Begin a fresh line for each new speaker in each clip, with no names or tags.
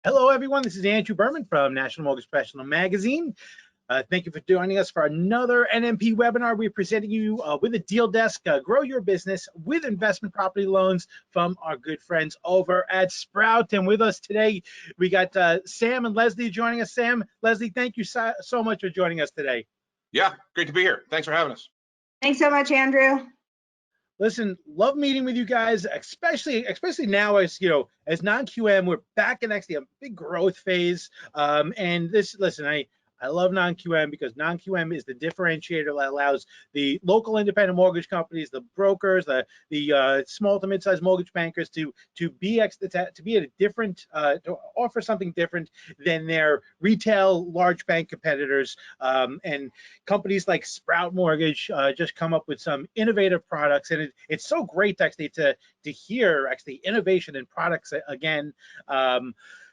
Hello, everyone. This is Andrew Berman from National Mortgage Professional Magazine. Thank you for joining us for another NMP webinar. We're presenting you with a DealDesk, Grow Your Business with Investment Property Loans from our good friends over at Sprout. And with us today, we got Sam and Leslie joining us. Sam, Leslie, thank you so much for joining us today.
Yeah, great to be here. Thanks for having us.
Thanks so much, Andrew.
Listen, love meeting with you guys, especially now as as non-QM, we're back in actually a big growth phase. And listen, I love non-QM because non-QM is the differentiator that allows the local independent mortgage companies, the brokers, the small to mid-sized mortgage bankers to be at a different, to offer something different than their retail large bank competitors. And companies like Sprout Mortgage just come up with some innovative products, and it's so great actually to hear actually innovation in products again.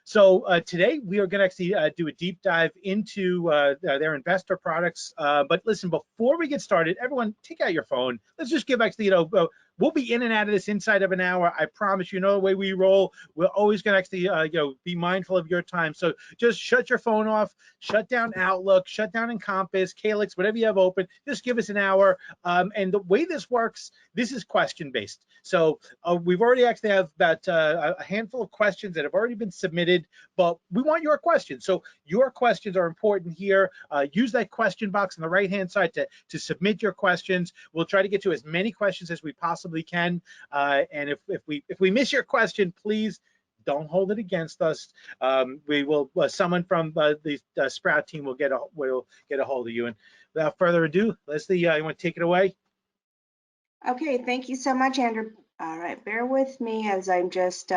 So today we are going to actually do a deep dive into their investor products. But listen, before we get started, everyone take out your phone. Let's just give actually, we'll be in and out of this inside of an hour. I promise you, the way we roll, we're always going to actually, be mindful of your time. So just shut your phone off, shut down Outlook, shut down Encompass, Calyx, whatever you have open. Just give us an hour. And the way this works, this is question-based. So we've already actually have about a handful of questions that have already been submitted, but we want your questions. So your questions are important here. Use that question box on the right-hand side to submit your questions. We'll try to get to as many questions as we possibly can. And if we miss your question, please don't hold it against us. We will someone from the Sprout team will get a hold of you. And without further ado, Leslie, you want to take it away?
Okay, thank you so much, Andrew. All right, bear with me as I'm just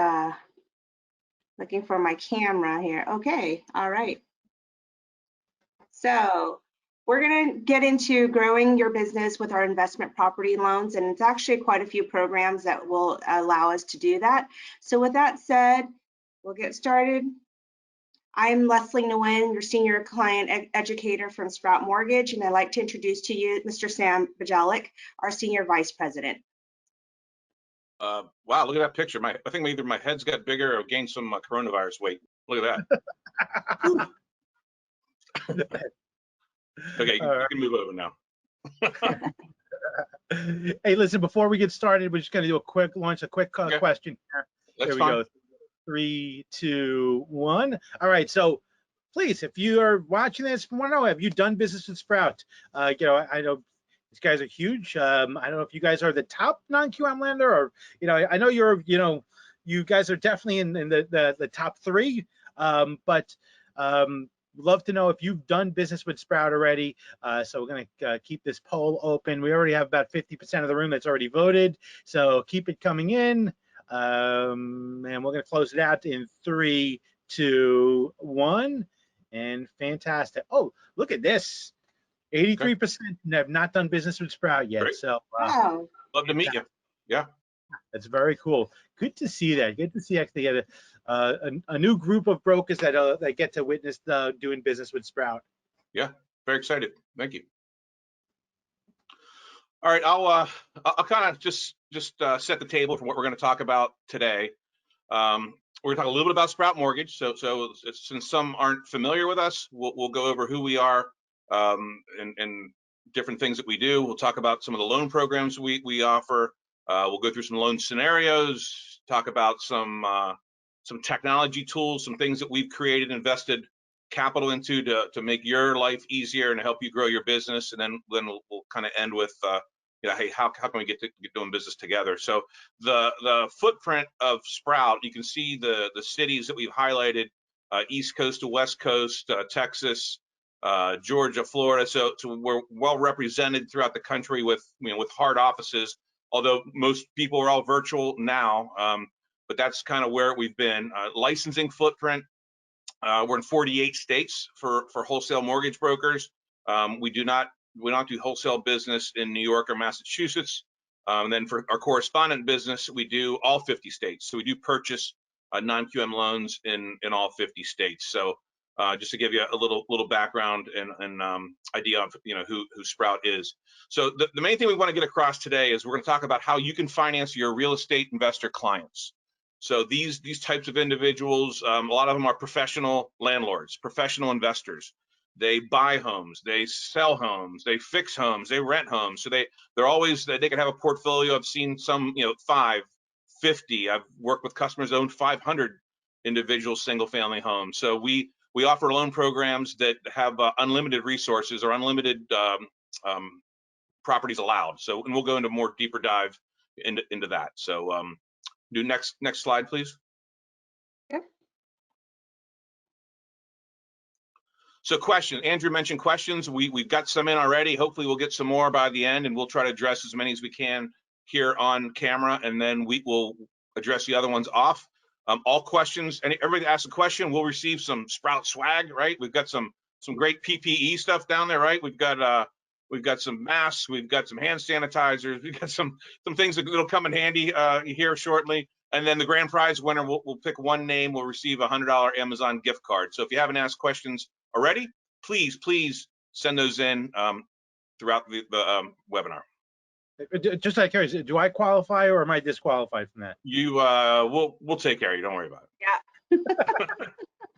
looking for my camera here. Okay, all right. So we're going to get into growing your business with our investment property loans, and it's actually quite a few programs that will allow us to do that. So with that said, we'll get started. I'm Leslie Nguyen, your senior client educator from Sprout Mortgage, and I'd like to introduce to you Mr. Sam Bjelac, our senior vice president.
Wow, look at that picture. I think either my head's got bigger or gained some coronavirus weight. Look at that. Okay, you can move over now.
Hey, listen, before we get started, we're just going to do a quick
Okay.
question here.
That's
Here we
fine.
go. 3, 2, 1. All right. So please, if you are watching this, want to know, have you done business with Sprout? I know these guys are huge. I don't know if you guys are the top non-QM lender, or I know you guys are definitely in the top 3. But love to know if you've done business with Sprout already. So we're going to keep this poll open. We already have about 50% of the room that's already voted. So keep it coming in. And we're going to close it out in 3, 2, 1. And fantastic. Oh, look at this. 83% have not done business with Sprout yet.
Great.
So
Wow.
Love to meet you. Yeah.
That's very cool. Good to see that. Good to see actually get a new group of brokers that get to witness doing business with Sprout.
Yeah, very excited. Thank you. All right, I'll kind of just set the table for what we're going to talk about today. We're going to talk a little bit about Sprout Mortgage. So since some aren't familiar with us, we'll go over who we are and different things that we do. We'll talk about some of the loan programs we offer. We'll go through some loan scenarios, talk about some technology tools, some things that we've created, invested capital into to make your life easier and to help you grow your business. And then we'll kind of end with hey, how can we get doing business together? So the footprint of Sprout, you can see the cities that we've highlighted, East Coast to West Coast, Texas, Georgia, Florida. So we're well represented throughout the country with hard offices. Although most people are all virtual now, but that's kind of where we've been. Licensing footprint, we're in 48 states for wholesale mortgage brokers. We do not do wholesale business in New York or Massachusetts. And then for our correspondent business, we do all 50 states. So we do purchase non-QM loans in all 50 states. So just to give you a little background and idea of who Sprout is. So the main thing we want to get across today is we're going to talk about how you can finance your real estate investor clients. So these types of individuals, a lot of them are professional landlords, professional investors. They buy homes, they sell homes, they fix homes, they rent homes. So they're always, they can have a portfolio. I've seen some, 5, 50. I've worked with customers that own 500 individual single family homes. So we offer loan programs that have unlimited resources or unlimited properties allowed. So, and we'll go into more deeper dive into that. So do next slide, please.
Okay.
So questions, Andrew mentioned questions. We've got some in already. Hopefully we'll get some more by the end, and we'll try to address as many as we can here on camera, and then we will address the other ones off. All questions, and everybody that asks a question will receive some Sprout swag, right? We've got some great PPE stuff down there, right? We've got some masks, we've got some hand sanitizers, we've got some things that'll come in handy here shortly. And then the grand prize winner, we'll pick one name, will receive a $100 Amazon gift card. So if you haven't asked questions already, please send those in throughout the webinar.
Just out of curiosity, do I qualify or am I disqualified from that?
You we'll take care of you. Don't worry about it.
Yeah.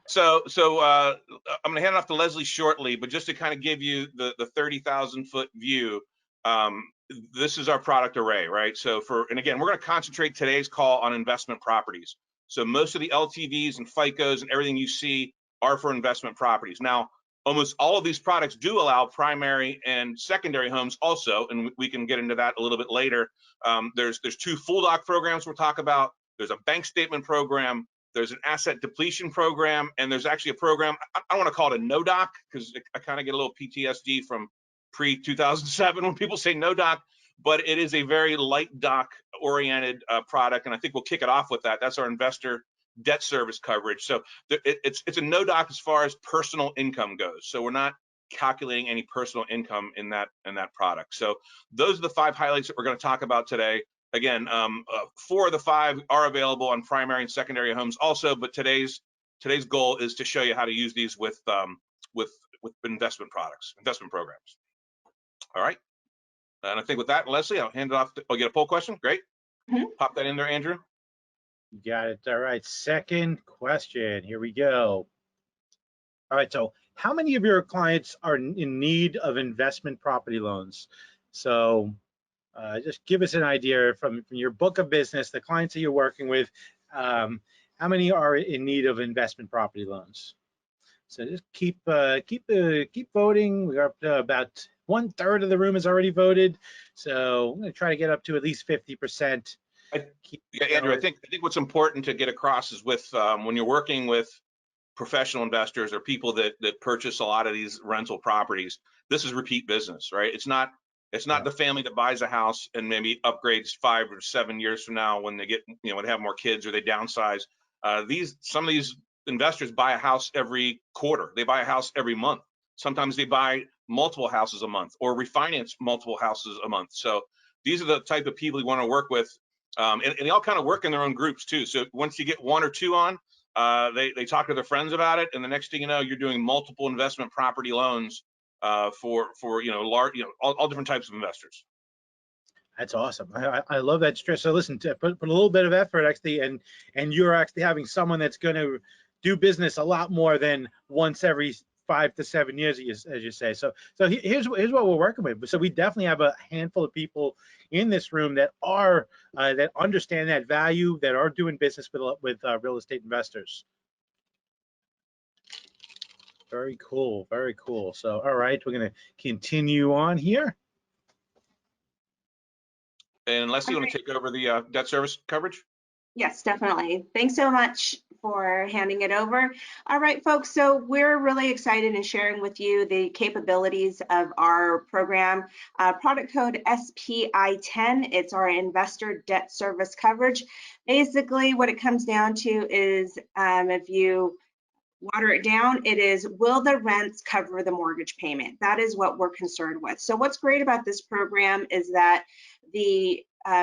So I'm going to hand it off to Leslie shortly, but just to kind of give you the 30,000 foot view, this is our product array, right? So and again, we're going to concentrate today's call on investment properties. So most of the LTVs and FICOs and everything you see are for investment properties. Now, almost all of these products do allow primary and secondary homes also, and we can get into that a little bit later. There's 2 full doc programs we'll talk about. There's a bank statement program. There's an asset depletion program, and there's actually a program, I want to call it a no doc, because I kind of get a little PTSD from pre-2007 when people say no doc, but it is a very light doc oriented product, and I think we'll kick it off with that. That's our investor debt service coverage. So it's a no doc as far as personal income goes. So we're not calculating any personal income in that product. So those are the 5 highlights that we're going to talk about today. Again, 4 of the 5 are available on primary and secondary homes also, but today's goal is to show you how to use these with investment products, investment programs. All right. And I think with that, Leslie, I'll hand it off. I'll get a poll question. Great. Pop that in there, Andrew.
You got it. All right. Second question. Here we go. All right. So how many of your clients are in need of investment property loans? So just give us an idea from your book of business, the clients that you're working with, how many are in need of investment property loans? So just keep voting. We're up to about 1/3 of the room has already voted. So I'm going to try to get up to at least 50%.
Yeah, Andrew, I think what's important to get across is with when you're working with professional investors or people that purchase a lot of these rental properties, this is repeat business, right? It's not the family that buys a house and maybe upgrades 5 or 7 years from now when they get, when they have more kids or they downsize. Some of these investors buy a house every quarter. They buy a house every month. Sometimes they buy multiple houses a month or refinance multiple houses a month. So these are the type of people you want to work with. And they all kind of work in their own groups too. So once you get 1 or 2 on, they talk to their friends about it, and the next thing you know, you're doing multiple investment property loans for large, all different types of investors.
That's awesome. I love that stress. So listen, to put a little bit of effort actually, and you're actually having someone that's going to do business a lot more than once every 5 to 7 years, as you say. So here's what we're working with. So we definitely have a handful of people in this room that are that understand that value, that are doing business with real estate investors. Very cool, very cool. So all right, we're going to continue on here.
And Leslie, you want to take over the debt service coverage?
Yes, definitely. Thanks so much for handing it over. All right, folks, so we're really excited in sharing with you the capabilities of our program. Product code SPI10, it's our investor debt service coverage. Basically, what it comes down to is if you water it down, it is, will the rents cover the mortgage payment? That is what we're concerned with. So what's great about this program is that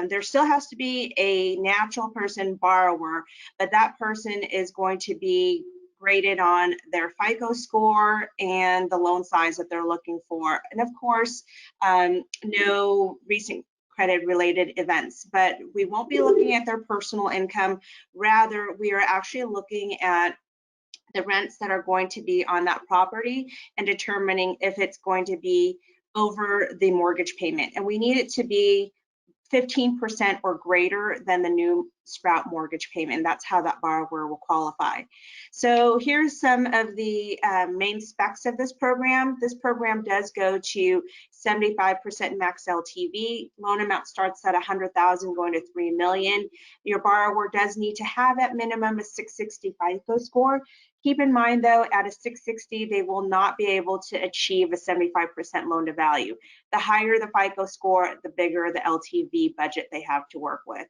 there still has to be a natural person borrower, but that person is going to be graded on their FICO score and the loan size that they're looking for. And of course, no recent credit related events, but we won't be looking at their personal income. Rather, we are actually looking at the rents that are going to be on that property and determining if it's going to be over the mortgage payment. And we need it to be 15% or greater than the new Sprout mortgage payment. That's how that borrower will qualify. So here's some of the main specs of this program. This program does go to 75% max LTV. Loan amount starts at $100,000 going to $3 million. Your borrower does need to have at minimum a 660 FICO score. Keep in mind though, at a 660, they will not be able to achieve a 75% loan to value. The higher the FICO score, the bigger the LTV budget they have to work with.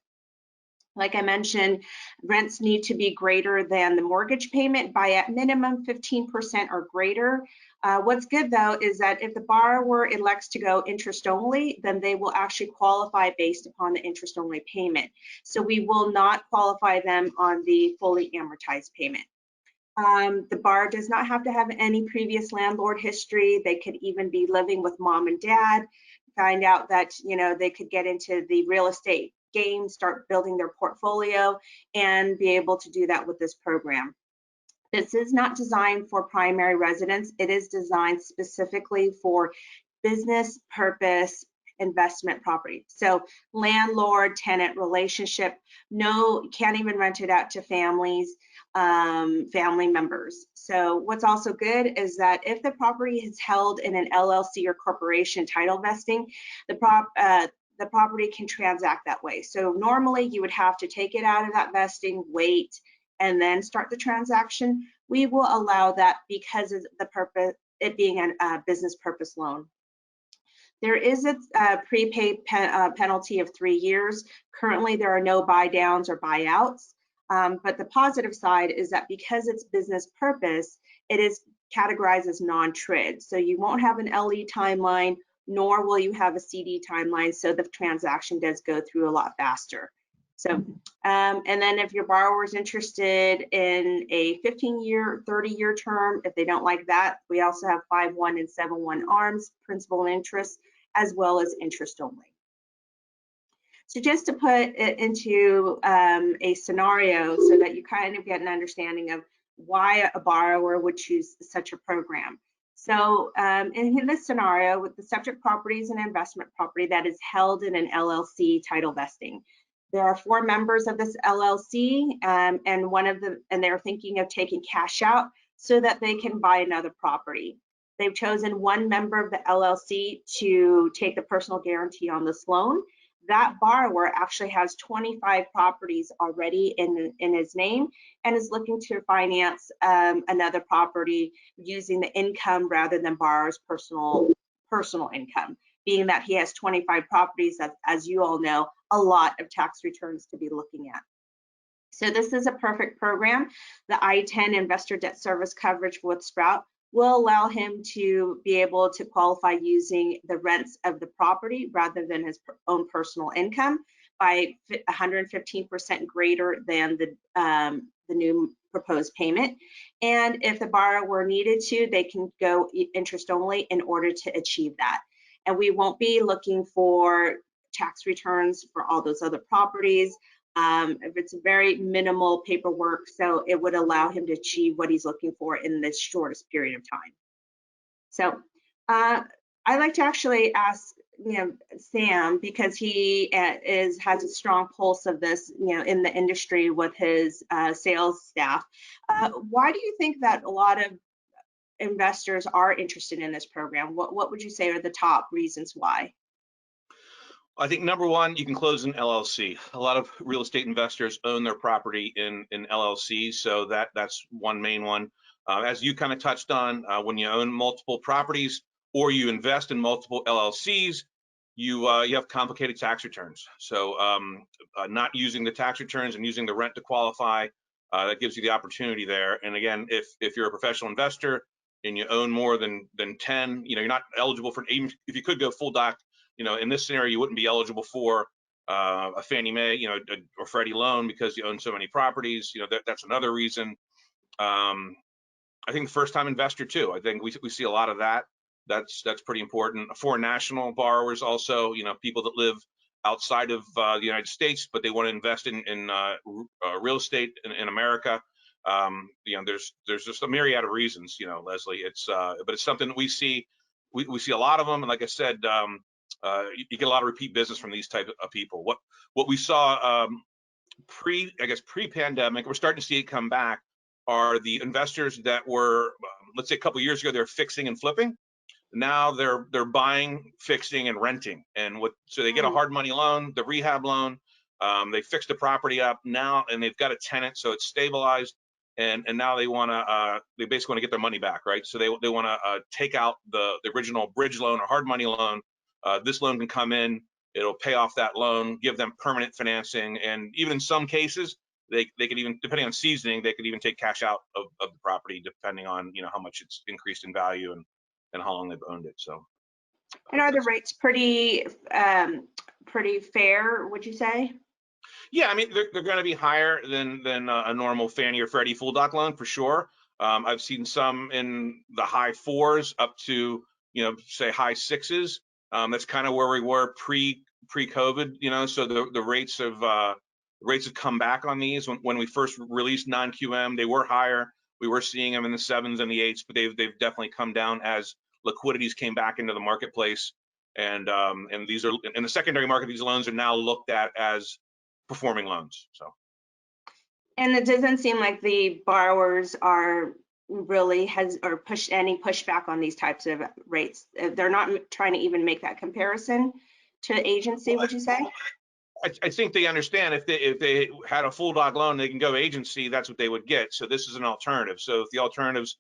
Like I mentioned, rents need to be greater than the mortgage payment by at minimum 15% or greater. What's good though is that if the borrower elects to go interest only, then they will actually qualify based upon the interest only payment. So we will not qualify them on the fully amortized payment. The borrower does not have to have any previous landlord history. They could even be living with mom and dad, find out that, you know, they could get into the real estate game, start building their portfolio, and be able to do that with this program. This is not designed for primary residence. It is designed specifically for business purpose investment property. So landlord tenant relationship, no, can't even rent it out to families, family members. So what's also good is that if the property is held in an LLC or corporation title vesting, the property can transact that way. So normally you would have to take it out of that vesting, wait, and then start the transaction. We will allow that because of the purpose, it being a business purpose loan. There is a prepaid penalty of 3 years. Currently, there are no buy downs or buyouts. But the positive side is that because it's business purpose, it is categorized as non-TRID. So you won't have an LE timeline, nor will you have a CD timeline. So the transaction does go through a lot faster. So, and then if your borrower is interested in a 15-year, 30-year term, if they don't like that, we also have 5/1 and 7/1 ARMs, principal and interest, as well as interest only. So just to put it into a scenario so that you kind of get an understanding of why a borrower would choose such a program. So in this scenario, with the subject property is an investment property that is held in an LLC title vesting. There are 4 members of this LLC, and they're thinking of taking cash out so that they can buy another property. They've chosen 1 member of the LLC to take the personal guarantee on this loan. That borrower actually has 25 properties already in his name and is looking to finance another property using the income rather than borrower's personal income. Being that he has 25 properties, as you all know, a lot of tax returns to be looking at. So this is a perfect program. The I-10 investor debt service coverage with Sprout will allow him to be able to qualify using the rents of the property rather than his own personal income by 115% greater than the new proposed payment. And if the borrower needed to, they can go interest only in order to achieve that. And we won't be looking for tax returns for all those other properties. If it's very minimal paperwork, so it would allow him to achieve what he's looking for in the shortest period of time. So I like to actually ask, Sam, because he has a strong pulse of this, in the industry with his sales staff. Why do you think that a lot of investors are interested in this program? What would you say are the top reasons why?
I think number one, you can close an LLC. A lot of real estate investors own their property in LLCs, so that's one main one. As you kind of touched on, when you own multiple properties or you invest in multiple LLCs, you have complicated tax returns. So not using the tax returns and using the rent to qualify, that gives you the opportunity there. And again, if you're a professional investor and you own more than 10, you're not eligible for, even if you could go full doc. In this scenario, you wouldn't be eligible for a Fannie Mae, or Freddie loan because you own so many properties. That's another reason. I think the first-time investor too. I think we see a lot of that. That's pretty important. For national borrowers also, people that live outside of the United States, but they want to invest in real estate in America. There's just a myriad of reasons, Leslie. But it's something that we see. We see a lot of them, and like I said, you get a lot of repeat business from these type of people. What we saw pre-pandemic, we're starting to see it come back, are the investors that were, let's say a couple of years ago, they're fixing and flipping. Now they're buying, fixing, and renting, so they get a hard money loan, the rehab loan. They fix the property up now, and they've got a tenant, so it's stabilized. And now they basically want to get their money back, right? So they want to take out the original bridge loan or hard money loan. This loan can come in, it'll pay off that loan, give them permanent financing, and even in some cases, they could even, depending on seasoning, they could even take cash out of the property, depending on how much it's increased in value and how long they've owned it. So,
and are the rates pretty fair, would you say?
Yeah, I mean, they're going to be higher than a normal Fannie or Freddie full doc loan for sure. I've seen some in the high 4s up to say high 6s. That's kind of where we were pre-COVID. So the rates have come back on these. When we first released non-QM, they were higher. We were seeing them in the 7s and the 8s, but they've definitely come down as liquidities came back into the marketplace. And these are in the secondary market. These loans are now looked at as performing loans. So,
and it doesn't seem like the borrowers are really pushed any pushback on these types of rates. They're not trying to even make that comparison to agency, would you say?
I think they understand if they had a full doc loan, they can go agency. That's what they would get. So this is an alternative. So if the alternative's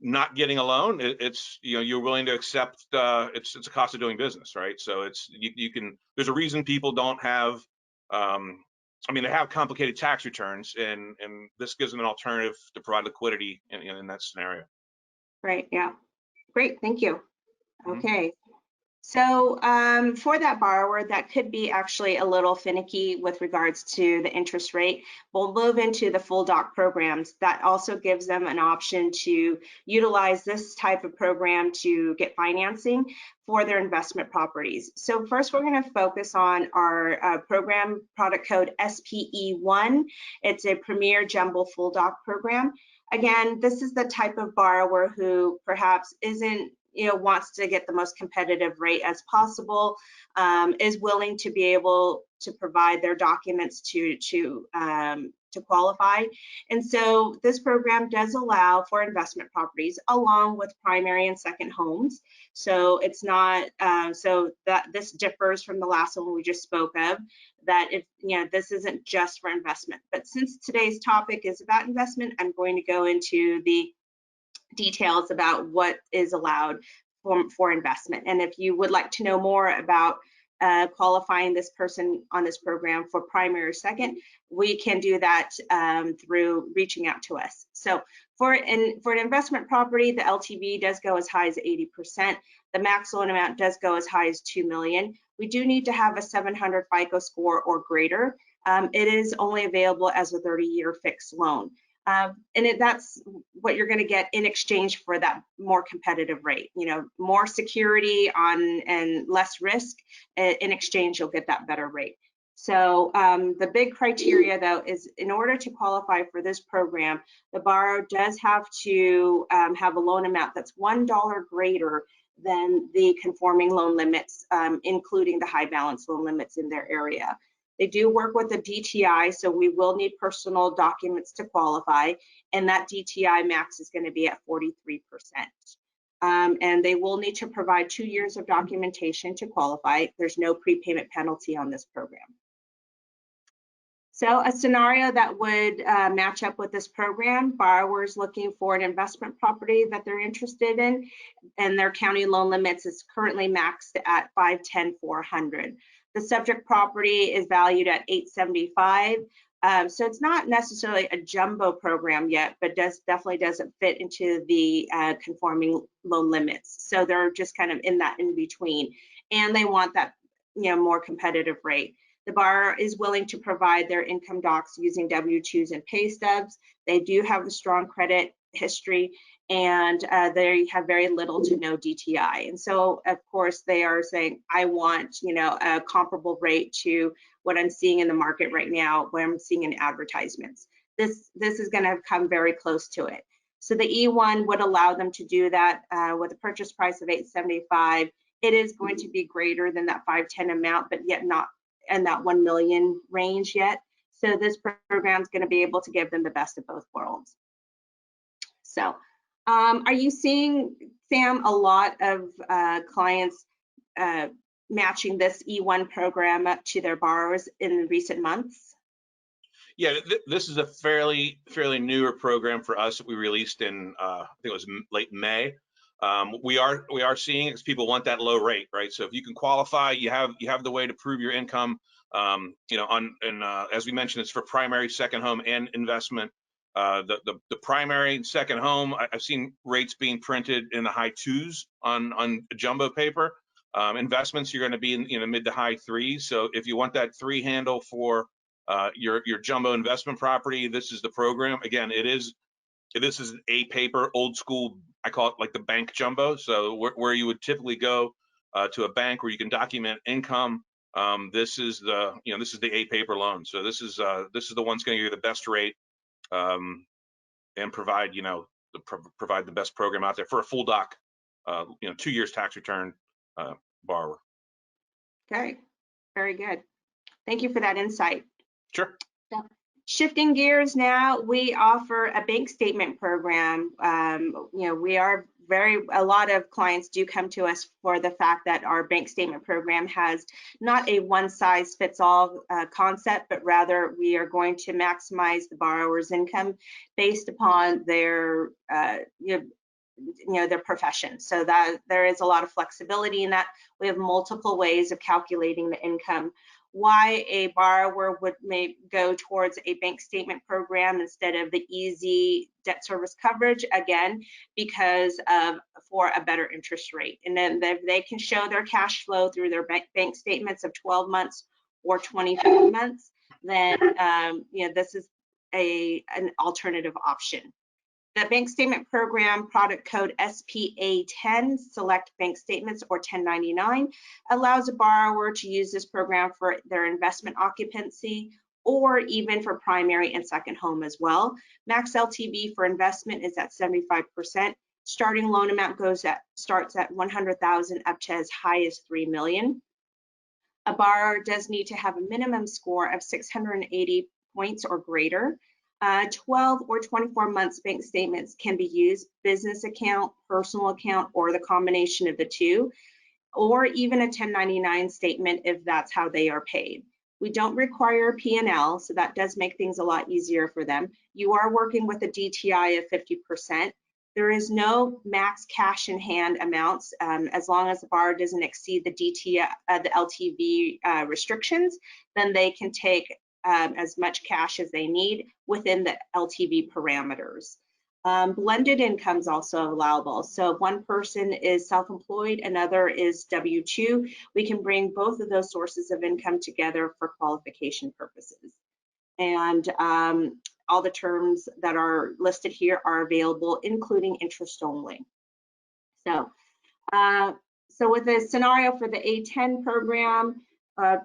not getting a loan, it's you're willing to accept it's a cost of doing business, right? So it's you can. There's a reason people don't have. They have complicated tax returns, and this gives them an alternative to provide liquidity in that scenario.
Right. Yeah. Great. Thank you.
Mm-hmm.
Okay. So for that borrower, that could be actually a little finicky with regards to the interest rate. We'll move into the full doc programs. That also gives them an option to utilize this type of program to get financing for their investment properties. So first, we're going to focus on our program product code SPE1. It's a Premier Jumbo Full Doc program. Again, this is the type of borrower who perhaps isn't wants to get the most competitive rate as possible, is willing to be able to provide their documents to qualify. And so this program does allow for investment properties along with primary and second homes. So it's not, so that this differs from the last one we just spoke of, that if, this isn't just for investment. But since today's topic is about investment, I'm going to go into the details about what is allowed for investment. And if you would like to know more about qualifying this person on this program for primary or second, we can do that through reaching out to us. So for an investment property, the LTV does go as high as 80%. The max loan amount does go as high as $2 million. We do need to have a 700 FICO score or greater. It is only available as a 30-year fixed loan. That's what you're going to get in exchange for that more competitive rate. More security and less risk. In exchange, you'll get that better rate. So the big criteria, though, is in order to qualify for this program, the borrower does have to have a loan amount that's $1 greater than the conforming loan limits, including the high balance loan limits in their area. They do work with a DTI, so we will need personal documents to qualify, and that DTI max is going to be at 43%. And they will need to provide 2 years of documentation to qualify. There's no prepayment penalty on this program. So a scenario that would match up with this program, borrowers looking for an investment property that they're interested in, and their county loan limits is currently maxed at $510,400. The subject property is valued at $875,000. So it's not necessarily a jumbo program yet, but definitely doesn't fit into the conforming loan limits. So they're just kind of in that in between, and they want that more competitive rate. The borrower is willing to provide their income docs using W-2s and pay stubs. They do have a strong credit history, and they have very little to no DTI. And so, of course, they are saying, I want, a comparable rate to what I'm seeing in the market right now, what I'm seeing in advertisements. This is going to come very close to it. So the E1 would allow them to do that with a purchase price of $875. It is going to be greater than that 510 amount, but yet not in that 1 million range yet. So this program is going to be able to give them the best of both worlds. So are you seeing, Sam, a lot of clients matching this E1 program up to their borrowers in recent months?
Yeah, this is a fairly newer program for us that we released in I think it was late May. We are seeing it because people want that low rate, right? So if you can qualify, you have the way to prove your income. As we mentioned, it's for primary, second home, and investment. The primary and second home, I've seen rates being printed in the high 2s on jumbo paper. Investments, you're going to be in the mid to high 3s. So if you want that 3 handle for your jumbo investment property, this is the program. Again, this is a paper, old school. I call it like the bank jumbo. So where you would typically go to a bank where you can document income. This is the A paper loan. So this is the one's going to give you the best rate and provide provide the best program out there for a full doc, 2 years tax return borrower.
Okay, very good. Thank you for that insight.
Sure.
Shifting gears now, we offer a bank statement program. We are a lot of clients do come to us for the fact that our bank statement program has not a one size fits all concept, but rather we are going to maximize the borrower's income based upon their their profession. So that there is a lot of flexibility in that. We have multiple ways of calculating the income. Why a borrower may go towards a bank statement program instead of the easy debt service coverage, again, because for a better interest rate. And then they can show their cash flow through their bank statements of 12 months or 24 months, then this is an alternative option. The bank statement program product code SPA10, select bank statements or 1099, allows a borrower to use this program for their investment occupancy or even for primary and second home as well. Max LTV for investment is at 75%. Starting loan amount starts at 100,000 up to as high as 3 million. A borrower does need to have a minimum score of 680 points or greater. 12 or 24 months bank statements can be used, business account, personal account, or the combination of the two, or even a 1099 statement if that's how they are paid. We don't require a P&L, so that does make things a lot easier for them. You are working with a DTI of 50%. There is no max cash in hand amounts as long as the borrower doesn't exceed the DTI, the LTV restrictions, then they can take as much cash as they need within the LTV parameters. Blended income is also allowable. So if one person is self-employed, another is W-2, we can bring both of those sources of income together for qualification purposes. And all the terms that are listed here are available, including interest only. So with the scenario for the A10 program,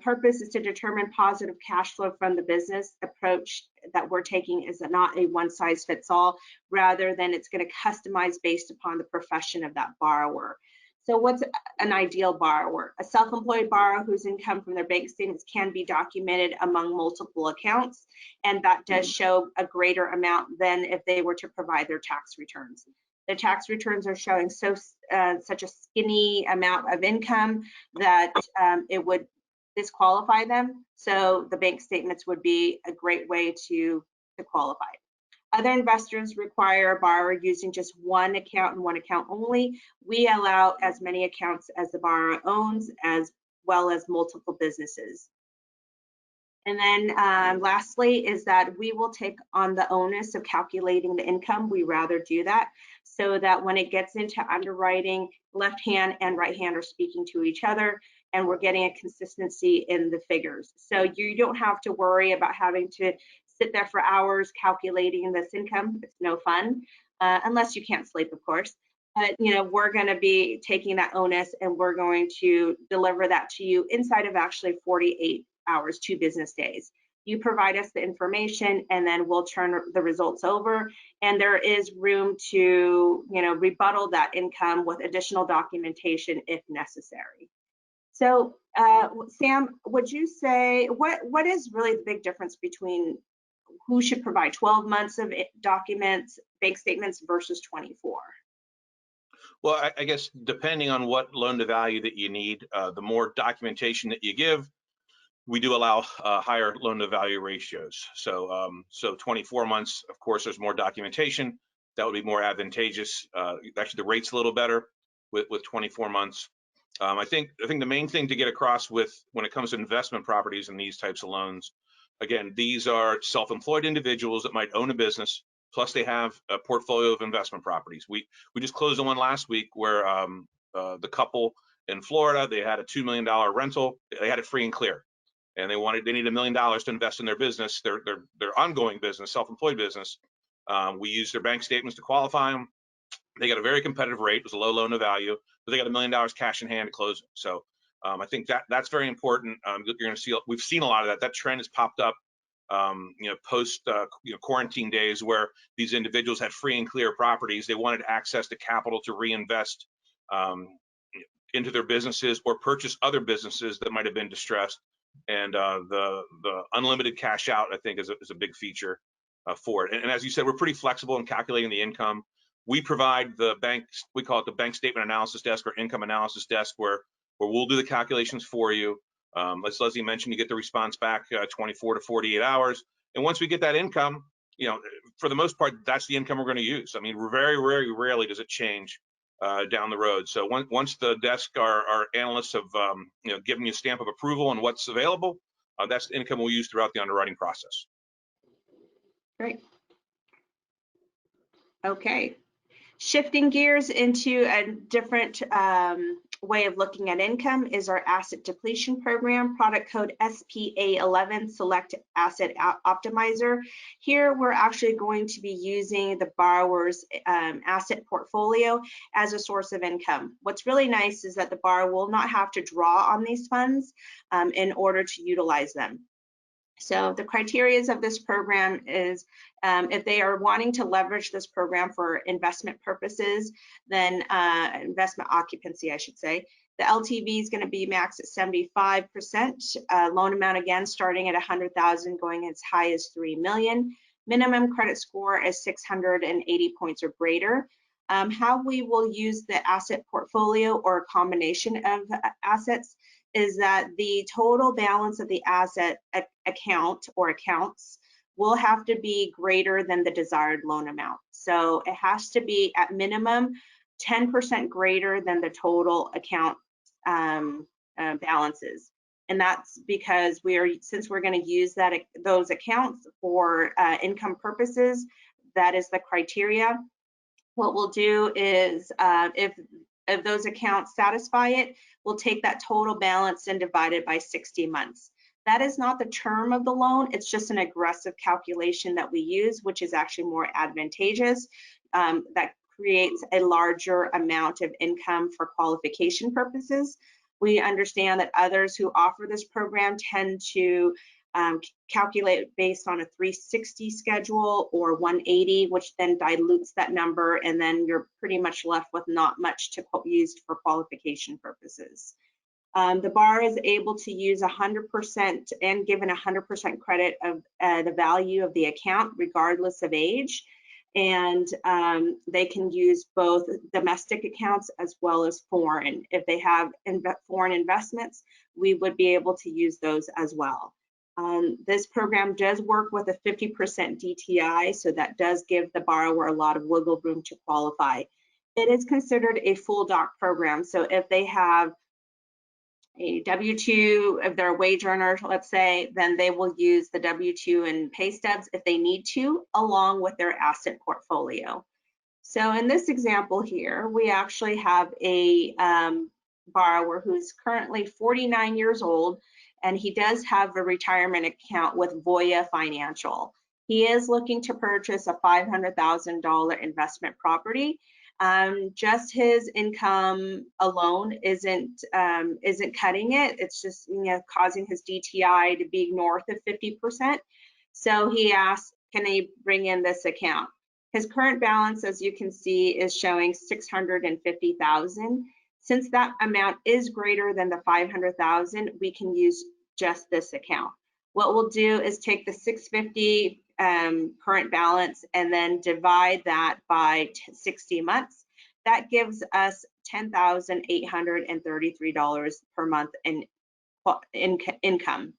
purpose is to determine positive cash flow from the business. Approach that we're taking is not a one size fits all, rather than it's going to customize based upon the profession of that borrower. So what's an ideal borrower? A self-employed borrower whose income from their bank statements can be documented among multiple accounts, and that does show a greater amount than if they were to provide their tax returns. The tax returns are showing such a skinny amount of income that it would disqualify them. So the bank statements would be a great way to qualify. Other investors require a borrower using just one account and one account only. We allow as many accounts as the borrower owns, as well as multiple businesses. And then lastly is that we will take on the onus of calculating the income. We rather do that so that when it gets into underwriting, left hand and right hand are speaking to each other, and we're getting a consistency in the figures. So you don't have to worry about having to sit there for hours calculating this income. It's no fun. unless you can't sleep, of course. But we're going to be taking that onus, and we're going to deliver that to you inside of actually 48 hours, 2 business days. You provide us the information, and then we'll turn the results over. And there is room to, rebuttal that income with additional documentation if necessary. So, Sam, would you say what is really the big difference between who should provide 12 months of documents, bank statements versus 24?
Well, I guess depending on what loan to value that you need, the more documentation that you give, we do allow higher loan to value ratios. So 24 months, of course, there's more documentation. That would be more advantageous. Actually, the rate's a little better with 24 months. I think the main thing to get across when it comes to investment properties and these types of loans, again, these are self-employed individuals that might own a business, plus they have a portfolio of investment properties. We just closed on one last week where the couple in Florida, they had a $2 million rental. They had it free and clear, and they needed $1 million to invest in their business, their ongoing business, self-employed business. We used their bank statements to qualify them. They got a very competitive rate. It was a low loan to value, but they got $1 million cash in hand to close it. So I think that's very important. You're going to see, we've seen a lot of that. That trend has popped up, post quarantine days, where these individuals had free and clear properties. They wanted access to capital to reinvest into their businesses or purchase other businesses that might have been distressed. And the unlimited cash out, I think, is a big feature for it. And as you said, we're pretty flexible in calculating the income. We provide the banks, we call it the bank statement analysis desk or income analysis desk, where we'll do the calculations for you. As Leslie mentioned, you get the response back 24 to 48 hours. And once we get that income, for the most part, that's the income we're going to use. I mean, very, very rarely does it change down the road. So once the desk, our analysts have given you a stamp of approval on what's available, that's the income we'll use throughout the underwriting process.
Great. Okay. Shifting gears into a different way of looking at income is our asset depletion program, product code SPA11, Select Asset Optimizer. Here, we're actually going to be using the borrower's asset portfolio as a source of income. What's really nice is that the borrower will not have to draw on these funds in order to utilize them. So the criteria of this program is if they are wanting to leverage this program for investment purposes, then investment occupancy, I should say, the LTV is going to be max at 75%. Loan amount, again, starting at 100,000, going as high as 3 million. Minimum credit score is 680 points or greater. How we will use the asset portfolio or a combination of assets is that the total balance of the asset account or accounts will have to be greater than the desired loan amount. So it has to be at minimum 10% greater than the total account balances. And that's because since we're going to use those accounts for income purposes, that is the criteria. What we'll do is if those accounts satisfy it, we'll take that total balance and divide it by 60 months. That is not the term of the loan. It's just an aggressive calculation that we use, which is actually more advantageous. That creates a larger amount of income for qualification purposes. We understand that others who offer this program tend to calculate based on a 360 schedule or 180, which then dilutes that number, and then you're pretty much left with not much to use for qualification purposes. The borrower is able to use 100% and given 100% credit of the value of the account regardless of age, and they can use both domestic accounts as well as foreign. If they have foreign investments, we would be able to use those as well. This program does work with a 50% DTI, so that does give the borrower a lot of wiggle room to qualify. It is considered a full doc program, so if they have a W-2, if they're a wage earner, let's say, then they will use the W-2 and pay stubs if they need to, along with their asset portfolio. So in this example here, we actually have a borrower who's currently 49 years old, and he does have a retirement account with Voya Financial. He is looking to purchase a $500,000 investment property. Just his income alone isn't cutting it. It's just, you know, causing his DTI to be north of 50%. So he asked, can they bring in this account? His current balance, as you can see, is showing $650,000. Since that amount is greater than the $500,000, we can use just this account. What we'll do is take the $650 current balance and then divide that by 60 months. That gives us $10,833 per month in income.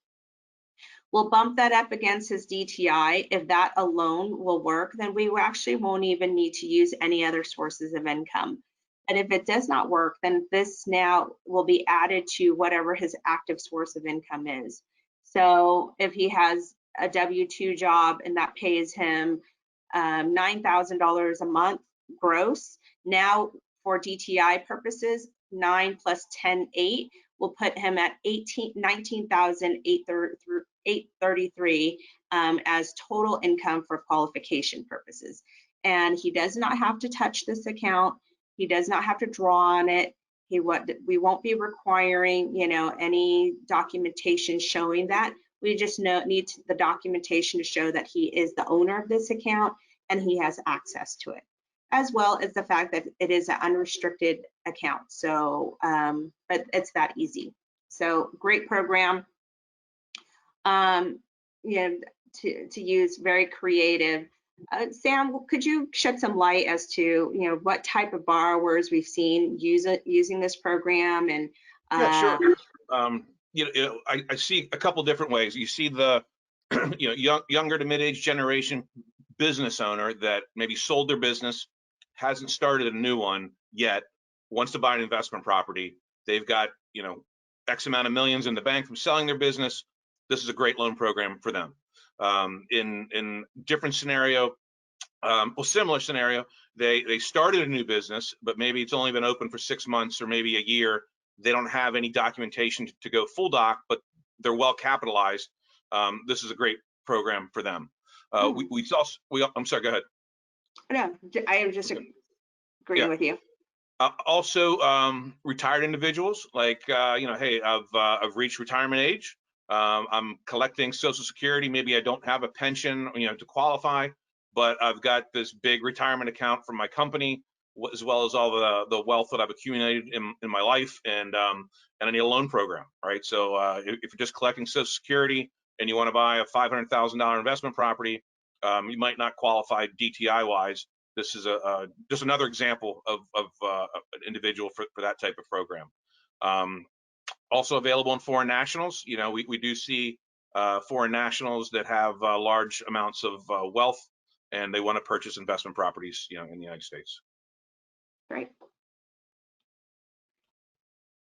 We'll bump that up against his DTI. If that alone will work, then we actually won't even need to use any other sources of income. And if it does not work, then this now will be added to whatever his active source of income is. So if he has a W-2 job and that pays him $9,000 a month gross, now for DTI purposes, 9 plus 10, 8 will put him at $19,833 as total income for qualification purposes. And he does not have to touch this account. He does not have to draw on it. We won't be requiring, you know, any documentation showing that. We just need the documentation to show that he is the owner of this account and he has access to it, as well as the fact that it is an unrestricted account. So, but it's that easy. So great program, you know, to use, very creative. Sam, could you shed some light as to, you know, what type of borrowers we've seen using this program? And
yeah, sure. You know, I see a couple different ways. You see the you know, younger to mid-age generation business owner that maybe sold their business, hasn't started a new one yet, wants to buy an investment property. They've got, you know, X amount of millions in the bank from selling their business. This is a great loan program for them. In different scenario, well, similar scenario, they started a new business, but maybe it's only been open for 6 months or maybe a year. They don't have any documentation to go full doc, but they're well capitalized. This is a great program for them. I'm sorry, go ahead.
No, I am just agreeing with you.
Also, retired individuals, like, you know, hey, I've reached retirement age. I'm collecting Social Security. Maybe I don't have a pension, you know, to qualify, but I've got this big retirement account from my company, as well as all the wealth that I've accumulated in my life, and I need a loan program, right? So if you're just collecting Social Security and you want to buy a $500,000 investment property, you might not qualify DTI wise. This is just another example of an individual for that type of program. Also available in foreign nationals. You know, we do see foreign nationals that have large amounts of wealth and they want to purchase investment properties, you know, in the United States.
Great.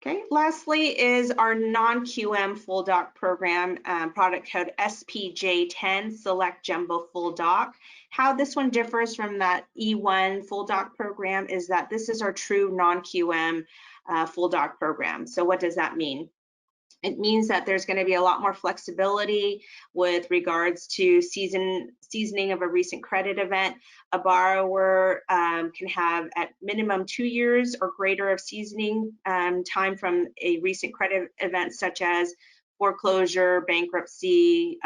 Okay, lastly is our non-QM full doc program, product code SPJ10, Select Jumbo Full Doc. How this one differs from that E1 full doc program is that this is our true non-QM full doc program. So what does that mean? It means that there's going to be a lot more flexibility with regards to seasoning of a recent credit event. A borrower can have at minimum 2 years or greater of seasoning time from a recent credit event, such as foreclosure, bankruptcy,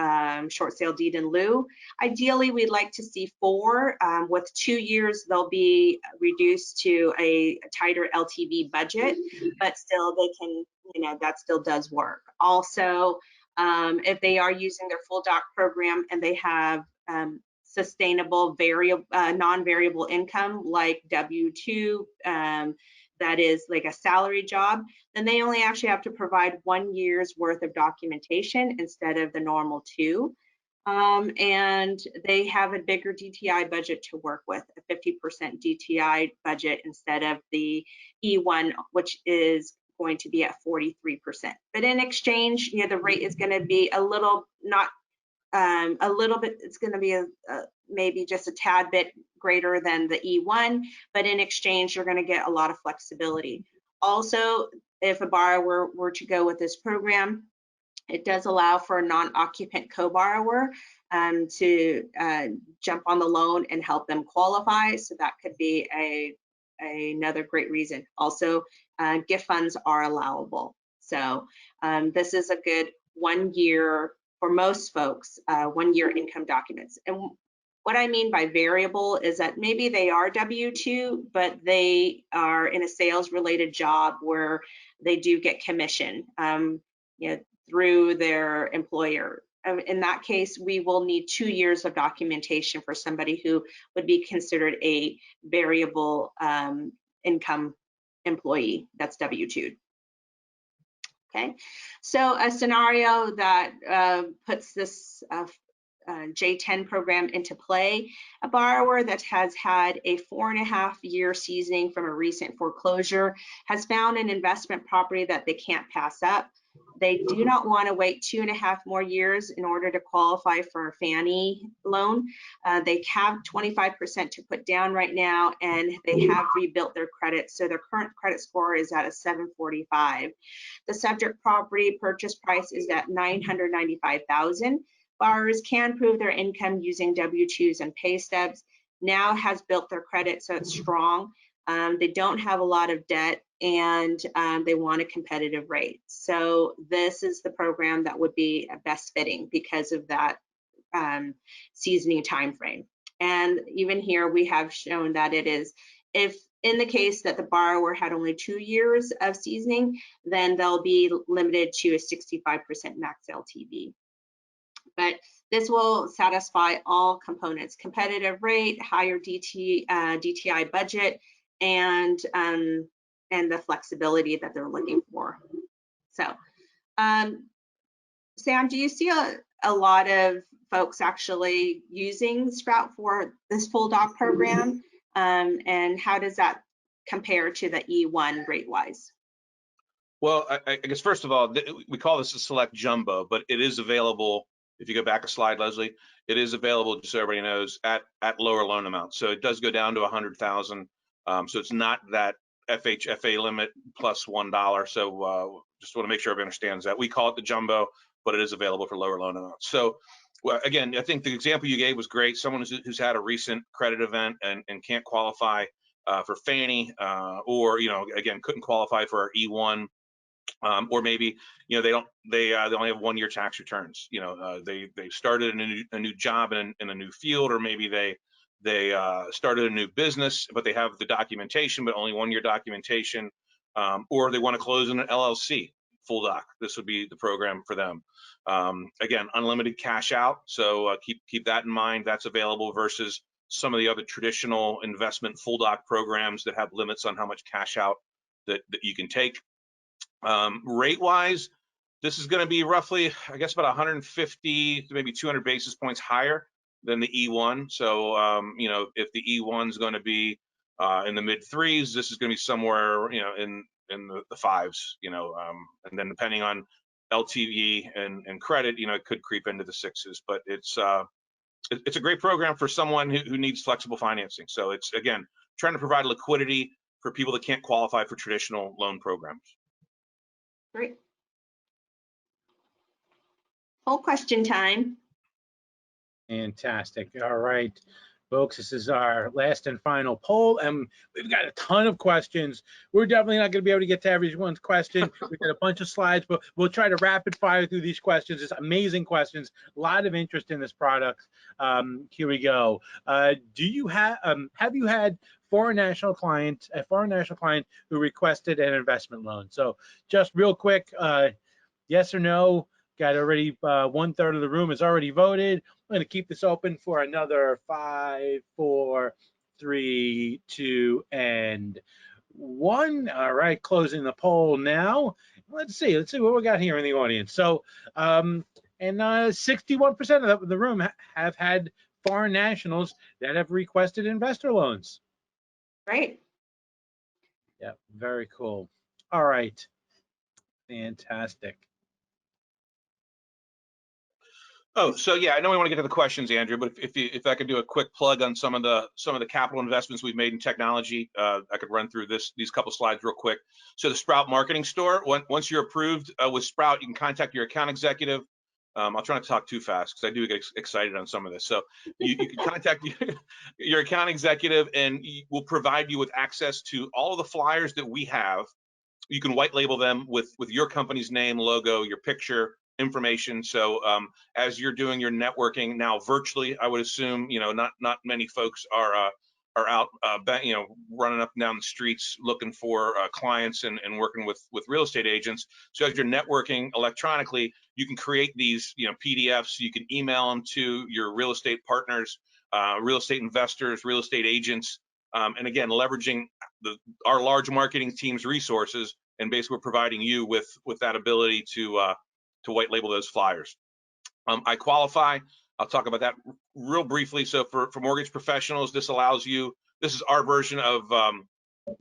short sale deed in lieu. Ideally, we'd like to see 4. With 2 years, they'll be reduced to a tighter LTV budget, but still they can, you know, that still does work. Also, if they are using their full doc program and they have sustainable non-variable income like W-2, that is like a salary job, then they only actually have to provide 1 year's worth of documentation instead of the normal 2. And they have a bigger DTI budget to work with, a 50% DTI budget instead of the E1, which is going to be at 43%. But in exchange, you know, the rate is going to be a little, not a little bit, it's going to be maybe just a tad bit greater than the E1, but in exchange, you're going to get a lot of flexibility. Also, if a borrower were to go with this program, it does allow for a non-occupant co-borrower. to jump on the loan and help them qualify. So that could be another great reason. Also, gift funds are allowable. So this is a good 1 year for most folks, 1 year income documents. And what I mean by variable is that maybe they are W-2, but they are in a sales related job where they do get commission through their employer. In that case, we will need 2 years of documentation for somebody who would be considered a variable income employee that's W-2. Okay, so a scenario that puts this J10 program into play: a borrower that has had a 4.5-year seasoning from a recent foreclosure has found an investment property that they can't pass up. They do not want to wait 2.5 more years in order to qualify for a Fannie loan. They have 25% to put down right now, and they have rebuilt their credit. So their current credit score is at a 745. The subject property purchase price is at $995,000. Borrowers can prove their income using W-2s and pay stubs. Now has built their credit, so it's strong. They don't have a lot of debt, and they want a competitive rate. So this is the program that would be best fitting because of that seasoning time frame. And even here we have shown that it is, if in the case that the borrower had only 2 years of seasoning, then they'll be limited to a 65% max LTV. But this will satisfy all components: competitive rate, higher DTI budget, and the flexibility that they're looking for. So, Sam, do you see a lot of folks actually using Sprout for this full doc program? And how does that compare to the E1 rate-wise?
Well, I guess first of all, we call this a select jumbo, but it is available. If you go back a slide, Leslie, it is available, just so everybody knows, at lower loan amounts. So it does go down to 100,000. So it's not that FHFA limit plus $1. So just want to make sure everybody understands that. We call it the jumbo, but it is available for lower loan amounts. So well, again, I think the example you gave was great. Someone who's had a recent credit event and can't qualify for Fannie, or again, couldn't qualify for our E1. Or maybe they only have 1 year tax returns. They started a new job in a new field, or maybe they started a new business, but they have the documentation, but only 1 year documentation, or they want to close in an LLC full doc. This would be the program for them. Again, unlimited cash out, so keep that in mind. That's available versus some of the other traditional investment full doc programs that have limits on how much cash out that you can take. Rate-wise, this is going to be roughly, I guess, about 150 to maybe 200 basis points higher than the E1. So, if the E1 is going to be in the mid threes, this is going to be somewhere, in the fives, and then depending on LTV and credit, it could creep into the sixes. But it's a great program for someone who needs flexible financing. So it's, again, trying to provide liquidity for people that can't qualify for traditional loan programs.
Great. Poll question time.
Fantastic. All right, folks, this is our last and final poll, and we've got a ton of questions. We're definitely not going to be able to get to everyone's question. We've got a bunch of slides, but we'll try to rapid fire through these questions. It's amazing questions, a lot of interest in this product. Here we go. Do you have you had a foreign national client who requested an investment loan? So just real quick, yes or no. Got already 1/3 of the room has already voted. I'm going to keep this open for another 5, 4, 3, 2, and 1. All right, closing the poll now. Let's see what we got here in the audience. So, and 61% of the room have had foreign nationals that have requested investor loans.
Great.
Yeah, very cool. All right, fantastic.
Oh, so yeah, I know we want to get to the questions, Andrew, but if I could do a quick plug on some of the capital investments we've made in technology, I could run through these couple slides real quick. So the Sprout Marketing Store, once you're approved with Sprout, you can contact your account executive. I'll try not to talk too fast because I do get excited on some of this. So you can contact your account executive, and we'll provide you with access to all of the flyers that we have. You can white label them with your company's name, logo, your picture, information. So as you're doing your networking now virtually, I would assume, not many folks are out, running up and down the streets looking for clients and working with real estate agents. So as you're networking electronically, you can create these, PDFs. You can email them to your real estate partners, real estate investors, real estate agents, and again, leveraging our large marketing team's resources, and basically we're providing you with that ability to white label those flyers. iQualify, I'll talk about that real briefly. So for mortgage professionals, this allows you, this is our version of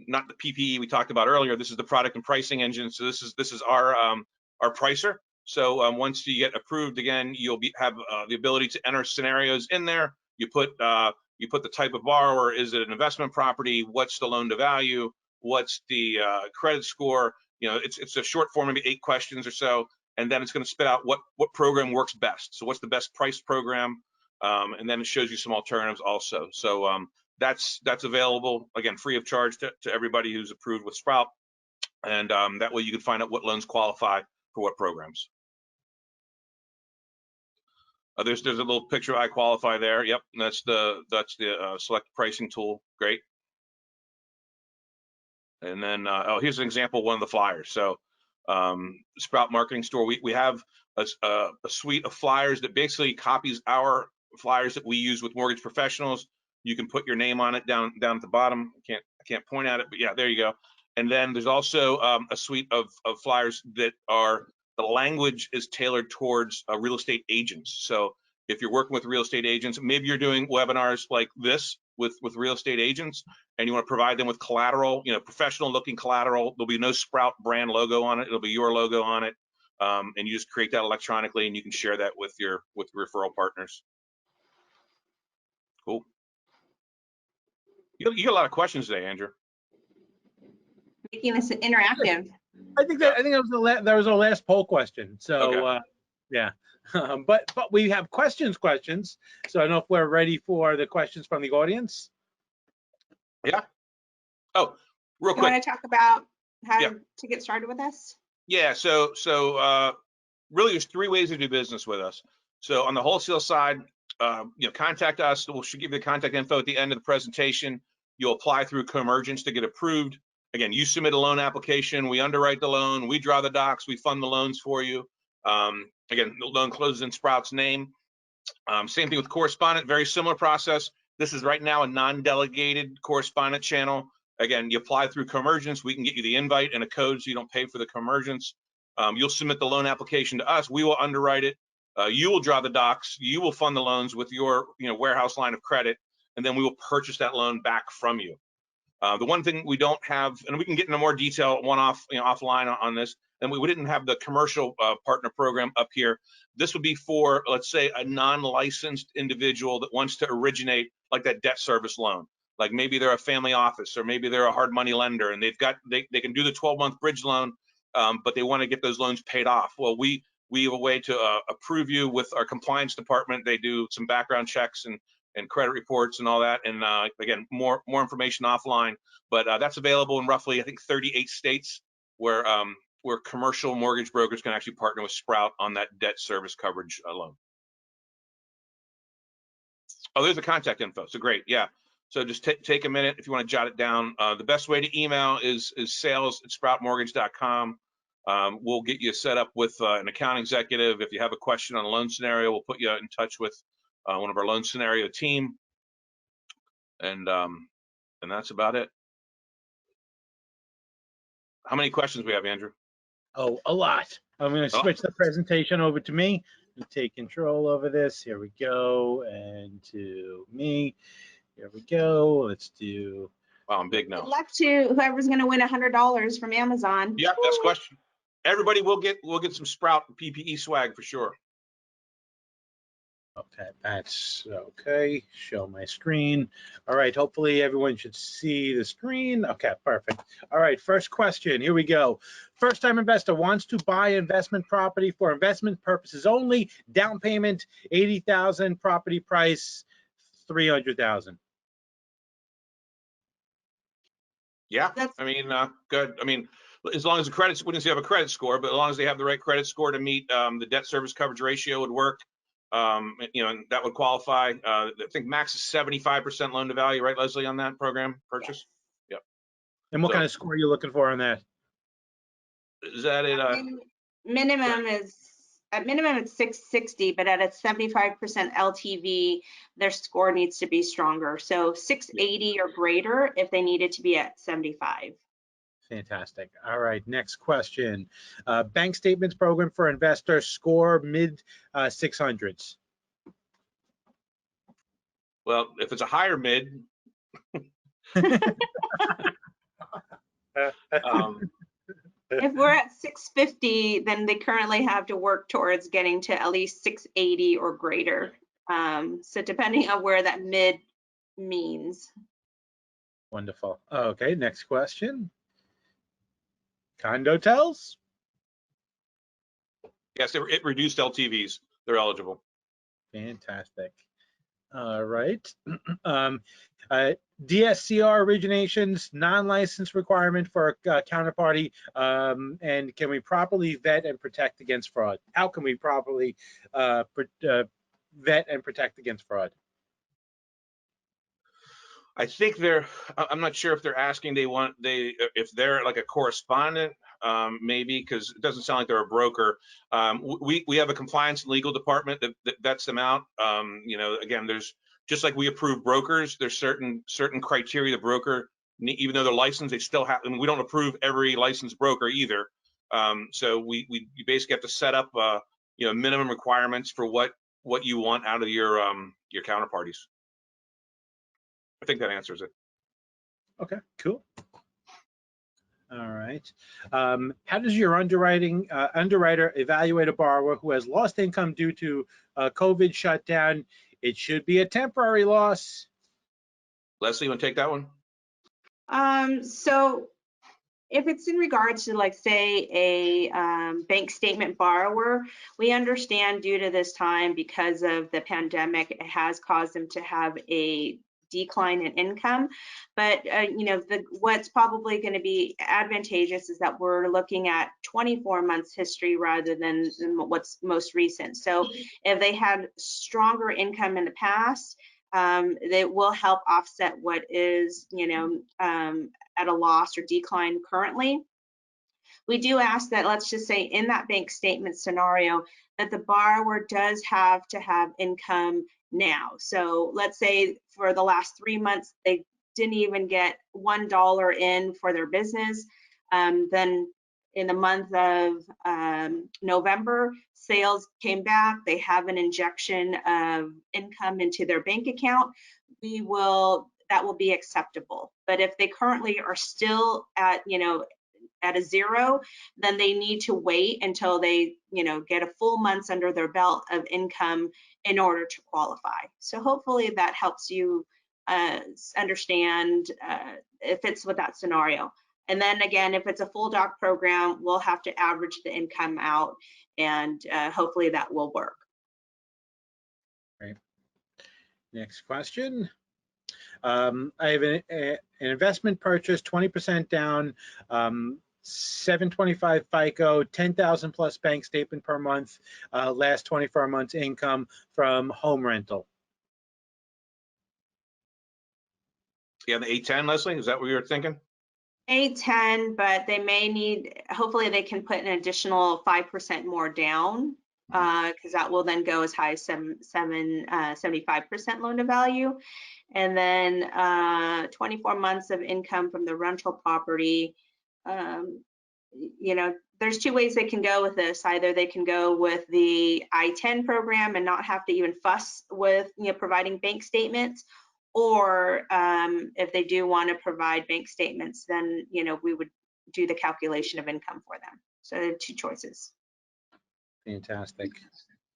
not the PPE we talked about earlier. This is the product and pricing engine. So this is our pricer. So once you get approved, again, you'll have the ability to enter scenarios in there. You put the type of borrower. Is it an investment property? What's the loan to value? What's the credit score? It's a short form, maybe 8 questions or so, and then it's going to spit out what program works best. So what's the best price program? And then it shows you some alternatives also. So that's available, again, free of charge to everybody who's approved with Sprout. And that way you can find out what loans qualify for what programs. There's a little picture of iQualify there. Yep, and that's the select pricing tool. Great. And then here's an example of one of the flyers. So Sprout Marketing Store, we have a suite of flyers that basically copies our flyers that we use with mortgage professionals. You can put your name on it down at the bottom. I can't point at it, but yeah, there you go. And then there's also a suite of flyers that are, the language is tailored towards real estate agents. So if you're working with real estate agents, maybe you're doing webinars like this with real estate agents, and you want to provide them with collateral, professional looking collateral. There'll be no Sprout brand logo on it. It'll be your logo on it. And you just create that electronically, and you can share that with your referral partners. Cool. You got a lot of questions today, Andrew.
Making this interactive.
I think that was our last poll question. So okay. Yeah, but we have questions. So I don't know if we're ready for the questions from the audience.
Yeah. Oh, real quick.
You want to talk about how to get started with us?
Yeah. So really, there's 3 ways to do business with us. So on the wholesale side, contact us. We should give you the contact info at the end of the presentation. You'll apply through Comergence to get approved. Again, you submit a loan application, we underwrite the loan, we draw the docs, we fund the loans for you. Again, the loan closes in Sprout's name. Same thing with correspondent, very similar process. This is right now a non-delegated correspondent channel. Again, you apply through Comergence, we can get you the invite and a code so you don't pay for the Comergence. You'll submit the loan application to us, we will underwrite it. You will draw the docs, you will fund the loans with your warehouse line of credit, and then we will purchase that loan back from you. The one thing we don't have, and we can get into more detail offline on this, and we didn't have the commercial partner program up here. This would be for, let's say, a non-licensed individual that wants to originate like that debt service loan. Like maybe they're a family office, or maybe they're a hard money lender, and they can do the 12-month bridge loan, but they want to get those loans paid off. Well, we have a way to approve you with our compliance department. They do some background checks and credit reports and all that. And again, more information offline, but that's available in roughly, I think, 38 states where commercial mortgage brokers can actually partner with Sprout on that debt service coverage loan. Oh, there's the contact info. So great, yeah. So just take a minute if you want to jot it down. The best way to email is sales@sproutmortgage.com. We'll get you set up with an account executive. If you have a question on a loan scenario, we'll put you in touch with one of our loan scenario team, and that's about it. How many questions we have, Andrew?
Oh, a lot. I'm going to switch the presentation over to me and take control over this. Here we go, and to me. Here we go. Let's do.
Wow, I'm big now.
Good luck to whoever's going to win $100 from Amazon.
Yeah, that's question. Everybody will get some Sprout PPE swag for sure.
Okay, that's okay. Show my screen. All right, hopefully everyone should see the screen. Okay, perfect. All right, first question, here we go. First-time investor wants to buy investment property for investment purposes only. Down payment, $80,000, property price, $300,000.
Yeah,
That's
I mean, good. I mean, as long as the credits, wouldn't say you have a credit score, but as long as they have the right credit score to meet the debt service coverage ratio would work. You know, and that would qualify. I think max is 75% loan to value, right, Leslie, on that program purchase? Yep.
And what
So
kind of score are you looking for on that?
is that it?
minimum is at minimum it's 660, but at a 75% LTV, their score needs to be stronger. So 680 or greater if they needed to be at 75.
Fantastic. All right, next question. Bank statements program for investors, score mid 600s.
Well, if it's a higher mid,
If we're at 650, then they currently have to work towards getting to at least 680 or greater. So depending on where that mid means.
Wonderful. Okay, next question. Condo tells?
yes, it reduced LTVs. They're eligible.
Fantastic. All right. DSCR originations, non-license requirement for a counterparty, and can we properly vet and protect against fraud? How can we properly vet and protect against fraud?
I think I'm not sure if they're asking if they're like a correspondent, maybe, because it doesn't sound like they're a broker. We have a compliance and legal department that vets them out. You know, again, there's just like we approve brokers, there's certain criteria the broker, even though they're licensed, they still have, and we don't approve every licensed broker either. So you basically have to set up you know, minimum requirements for what you want out of your counterparties. I think that answers it.
Okay, cool. All right. How does your underwriter evaluate a borrower who has lost income due to COVID shutdown? It should be a temporary loss.
Leslie, you want to take that one?
So if it's in regards to, like, say, a bank statement borrower, we understand due to this time, because of the pandemic, it has caused them to have a decline in income. But you know, what's probably going to be advantageous is that we're looking at 24 months history rather than what's most recent. So if they had stronger income in the past, that will help offset what is, you know, at a loss or decline currently. We do ask that, let's just say in that bank statement scenario, that the borrower does have to have income now. So let's say for the last 3 months, they didn't even get $1 in for their business. Then in the month of November, sales came back, they have an injection of income into their bank account, that will be acceptable. But if they currently are still at, you know, at a zero, then they need to wait until they, you know, get a full month's under their belt of income in order to qualify. So hopefully that helps you understand if it's with that scenario. And then again, if it's a full doc program, we'll have to average the income out, and hopefully that will work.
Right. Next question. I have an investment purchase, 20% down, 725 FICO, 10,000 plus bank statement per month, last 24 months income from home rental.
Yeah, the 810, Leslie, is that what you were thinking?
810, but they may need, hopefully they can put an additional 5% more down, because that will then go as high as 75% loan to value. And then 24 months of income from the rental property. You know, there's two ways they can go with this. Either they can go with the I-10 program and not have to even fuss with, you know, providing bank statements, or if they do want to provide bank statements, then, you know, we would do the calculation of income for them. So there are two choices.
Fantastic.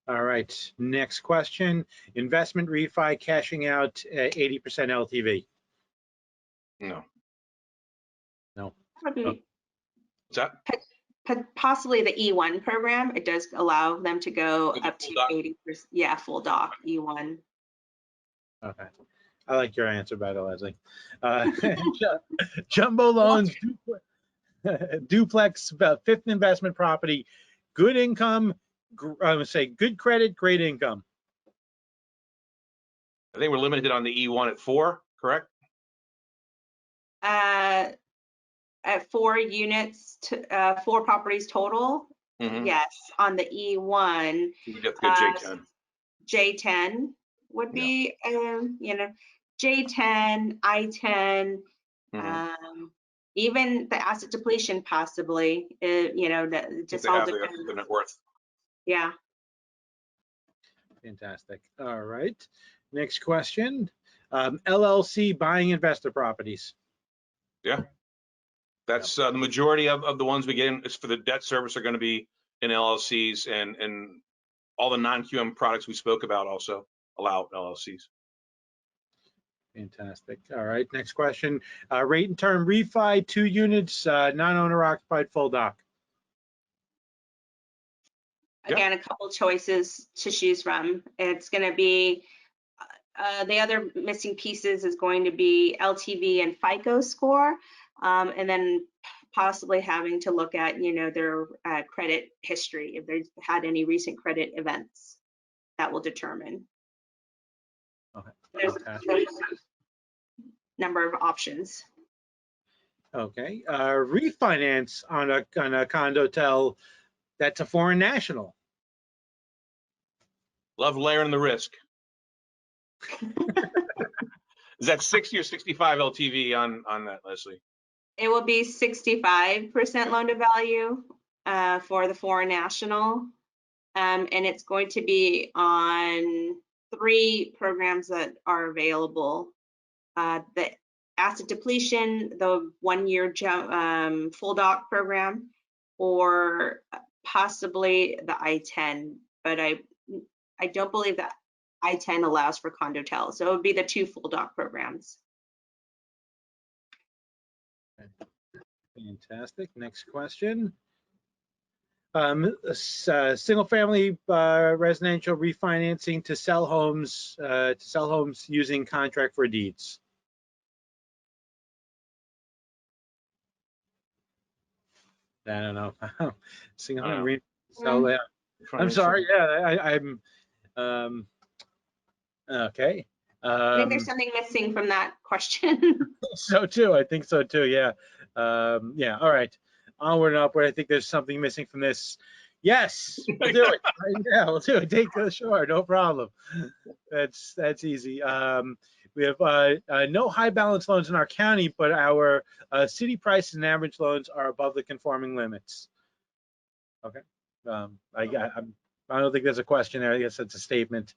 All right, next question. Investment refi cashing out at 80% LTV.
No.
No.
Probably
What's that?
possibly the E1 program. It does allow them to go
With the
up
full
to
doc?
80%. Yeah, full doc E1.
Okay. I like your answer better, Leslie. Jumbo loans, duplex, fifth investment property, good income, I would say good credit, great income.
I think we're limited on the E1 at 4, correct?
At 4 units, 4 properties total.
Mm-hmm.
Yes, on the E1,
You'd have to go J10.
J10 would be, J10, I10,
Mm-hmm.
even the asset depletion possibly, that just all depends.
The net worth.
Yeah.
Fantastic. All right. Next question. LLC buying investor properties.
Yeah. That's the majority of the ones we get in is for the debt service are going to be in LLCs, and all the non-QM products we spoke about also allow LLCs.
Fantastic. All right. Next question. Rate and term refi, 2 units, non-owner occupied, full doc.
Again, a couple choices to choose from. It's going to be the other missing pieces is going to be LTV and FICO score, and then possibly having to look at, their credit history, if they've had any recent credit events. That will determine.
Okay.
There's a number of options.
Okay. Refinance on a condo that's a foreign national.
Love layering the risk. Is that 60 or 65 LTV on that, Leslie?
It will be 65% loan to value for the foreign national. And it's going to be on 3 programs that are available. The asset depletion, the 1-year full doc program, or possibly the I-10, but I don't believe that I-10 allows for condotel. So it would be the 2 full doc programs.
Fantastic. Next question. Single family residential refinancing to sell homes using contract for deeds. I don't know. Single family sell. I'm sorry. Yeah, I'm. Okay.
I think there's something missing from that question.
So too. I think so too. Yeah. Yeah. All right. Onward and upward. I think there's something missing from this. Yes, we'll do it. Yeah, we'll do it. Take the shore. No problem. That's easy. We have no high balance loans in our county, but our city prices and average loans are above the conforming limits. Okay. I don't think there's a question there. I guess that's a statement.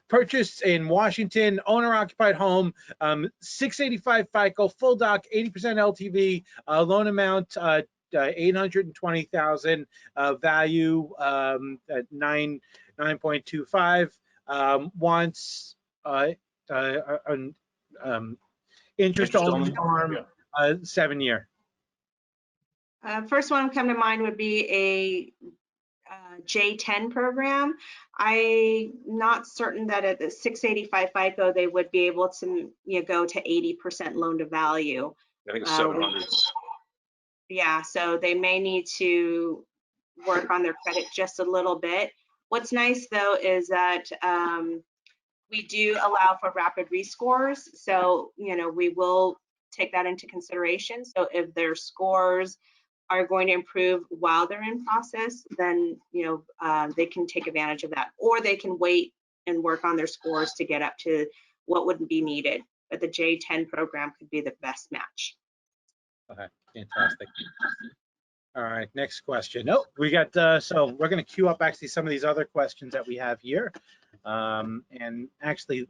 Purchased in Washington, owner-occupied home, 685 FICO, full doc, 80% LTV, loan amount 820,000, value at 9.25. Wants interest only arm, 7-year.
First one come to mind would be a J10 program. I'm not certain that at the 685 FICO they would be able to go to 80% loan to value.
I think it's 700.
Yeah, so they may need to work on their credit just a little bit. What's nice though is that we do allow for rapid rescores, so we will take that into consideration. So if their scores are going to improve while they're in process, then they can take advantage of that, or they can wait and work on their scores to get up to what wouldn't be needed. But the J10 program could be the best match.
Okay, fantastic. All right, next question. Oh, we got so we're going to queue up actually some of these other questions that we have here, and actually.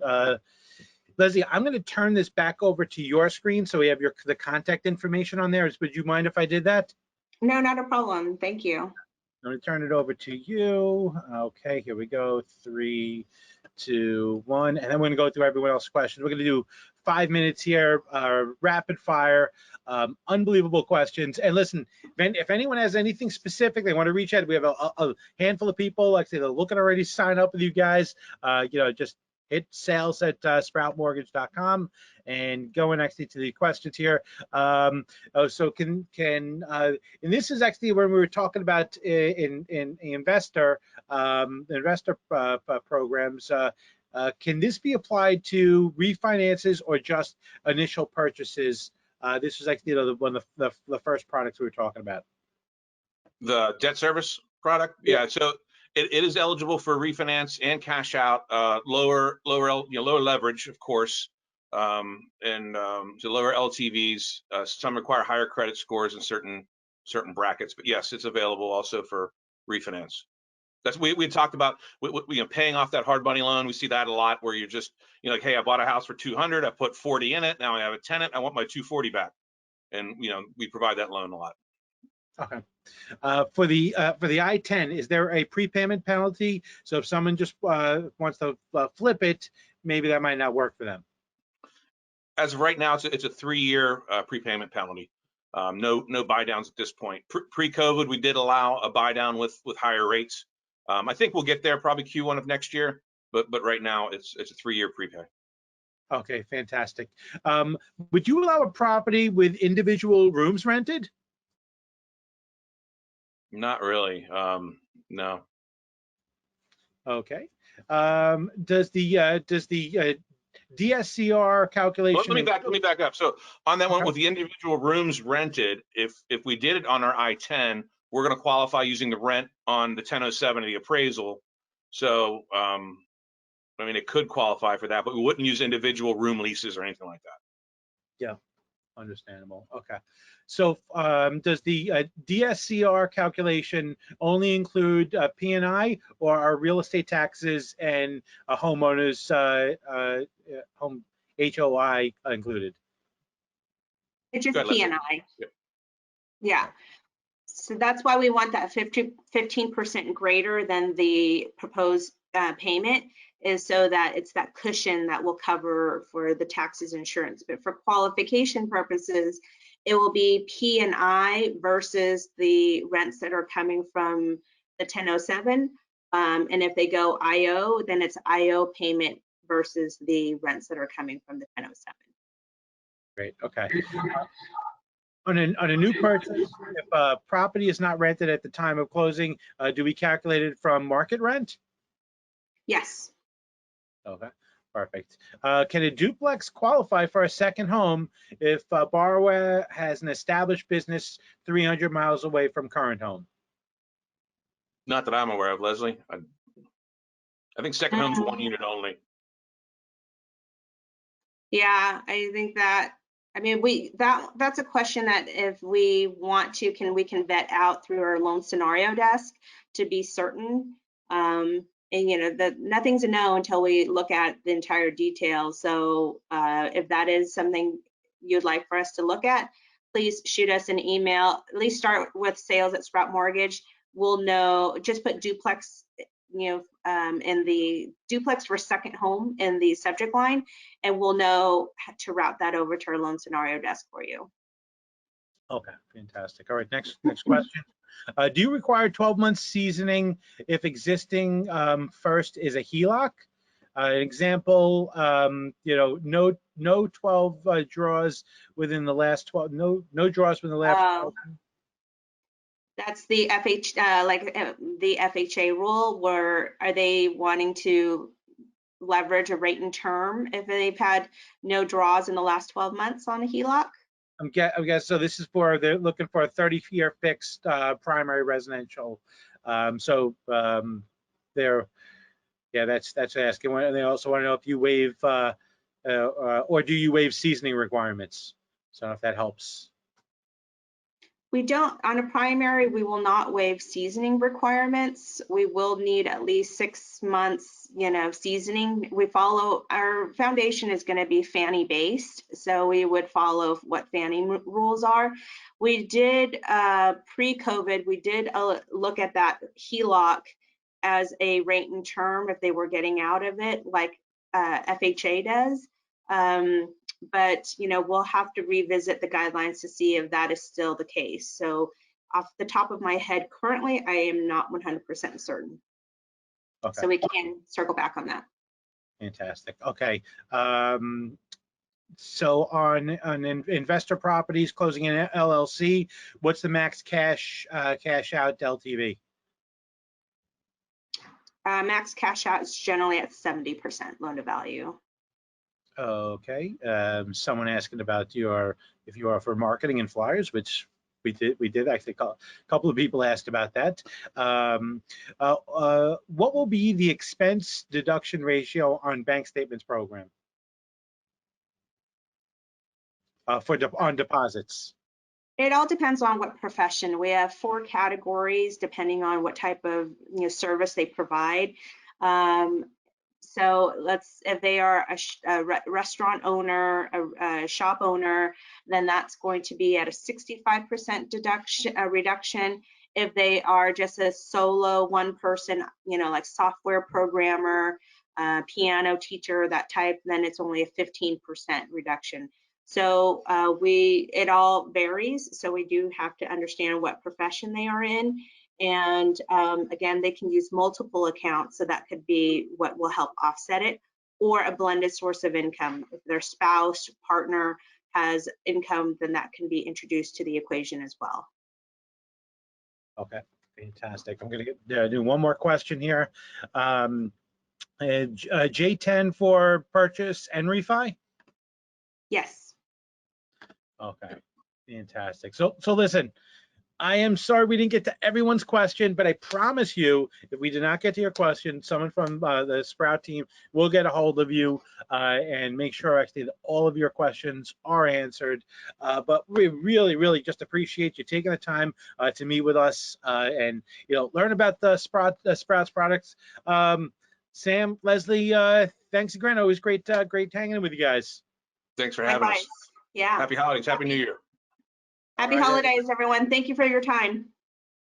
Leslie, I'm going to turn this back over to your screen so we have the contact information on there. Would you mind if I did that?
No, not a problem. Thank you.
I'm going to turn it over to you. Okay, here we go. 3, 2, 1. And then we're going to go through everyone else's questions. We're going to do 5 minutes here, rapid fire, unbelievable questions. And listen, if anyone has anything specific they want to reach out, we have a handful of people, like I say, they're looking to already sign up with you guys. Just hit sales at sproutmortgage.com and going actually to the questions here. And this is actually when we were talking about in investor programs. Can this be applied to refinances or just initial purchases? This was actually one of the first products we were talking about.
The debt service product, yeah. So it is eligible for refinance and cash out, lower leverage, of course, and so lower LTVs. Some require higher credit scores in certain brackets, but yes, it's available also for refinance. That's we talked about paying off that hard money loan. We see that a lot where you're just like, hey, I bought a house for 200, I put 40 in it, now I have a tenant, I want my 240 back, and we provide that loan a lot.
Okay. For the I-10, is there a prepayment penalty? So if someone just wants to flip it, maybe that might not work for them.
As of right now, it's a 3-year prepayment penalty. No buy downs at this point. Pre-COVID, we did allow a buy down with higher rates. I think we'll get there probably Q1 of next year, but right now it's a 3-year prepay.
Okay, fantastic. Would you allow a property with individual rooms rented?
Not really. No.
Okay. Does the DSCR calculation?
Let me back up. So on that one,
Okay.
with the individual rooms rented, if we did it on our I-10, we're going to qualify using the rent on the 1007 of the appraisal. So I mean, it could qualify for that, but we wouldn't use individual room leases or anything like that.
Yeah, understandable. Okay. So does the DSCR calculation only include P&I, or are real estate taxes and a homeowner's home HOI included?
It's just
Go ahead, Leslie.
P&I.
Yep.
Yeah. So that's why we want that 15% greater than the proposed payment, is so that it's that cushion that will cover for the taxes, insurance. But for qualification purposes, it will be P&I versus the rents that are coming from the 1007. And if they go IO, then it's IO payment versus the rents that are coming from the 1007.
Great. Okay. On a new purchase, if a property is not rented at the time of closing, do we calculate it from market rent?
Yes.
Okay, perfect. Can a duplex qualify for a second home if a borrower has an established business 300 miles away from current home?
Not that I'm aware of, Leslie. I think second home's 1 unit only.
Yeah, I think that, I mean, that's a question that if we want to, we can vet out through our loan scenario desk to be certain. And nothing's a no until we look at the entire detail. So if that is something you'd like for us to look at, please shoot us an email. At least start with sales at Sprout Mortgage. We'll know, just put duplex, in the duplex for second home in the subject line, and we'll know to route that over to our loan scenario desk for you.
Okay, fantastic. All right, next question. Do you require 12 months seasoning if existing first is a HELOC? An example, no 12 draws within the last 12, no draws within the last 12.
That's the the FHA rule. Where are they wanting to leverage a rate and term if they've had no draws in the last 12 months on a HELOC?
I guess so. This is they're looking for a 30-year fixed primary residential. That's asking. And they also want to know if you waive or do you waive seasoning requirements? So if that helps.
We don't, on a primary, we will not waive seasoning requirements. We will need at least 6 months, seasoning. We follow, our foundation is going to be Fannie based, so we would follow what Fannie rules are. We did, pre-COVID, we did look at that HELOC as a rate and term if they were getting out of it, like FHA does. But we'll have to revisit the guidelines to see if that is still the case. So off the top of my head, currently, I am not 100% certain.
Okay.
So we can circle back on that.
Fantastic. Okay. So on investor properties closing in LLC, what's the max cash out LTV?
Max cash out is generally at 70% loan to value.
Okay. Someone asking about if you offer marketing and flyers, which we did actually a couple of people asked about that. What will be the expense deduction ratio on bank statements program on deposits?
It all depends on what profession. We have 4 categories depending on what type of service they provide. So if they are a restaurant owner, a shop owner, then that's going to be at a 65% reduction. If they are just a solo one person, like software programmer, piano teacher, that type, then it's only a 15% reduction. So it all varies. So we do have to understand what profession they are in. And again, they can use multiple accounts, so that could be what will help offset it, or a blended source of income. If their spouse, partner has income, then that can be introduced to the equation as well.
Okay, fantastic. I'm going to do one more question here. J10 for purchase and refi?
Yes.
Okay, fantastic. So listen, I am sorry we didn't get to everyone's question, but I promise you, if we did not get to your question, someone from the Sprout team will get a hold of you and make sure actually that all of your questions are answered. But we really, really just appreciate you taking the time to meet with us and learn about the Sprouts products. Sam, Leslie, thanks again. Always great hanging with you guys.
Thanks for having us.
Yeah.
Happy holidays. Happy New Year.
Happy holidays, everyone. Thank you for your time.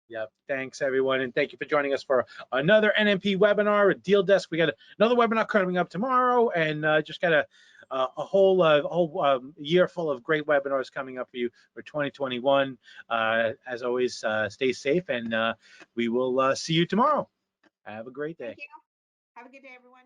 Yep. Thanks, everyone. And thank you for joining us for another NMP webinar at DealDesk. We got another webinar coming up tomorrow, and just got a whole year full of great webinars coming up for you for 2021. As always, stay safe, and we will see you tomorrow. Have a great day.
Thank you. Have a good day, everyone.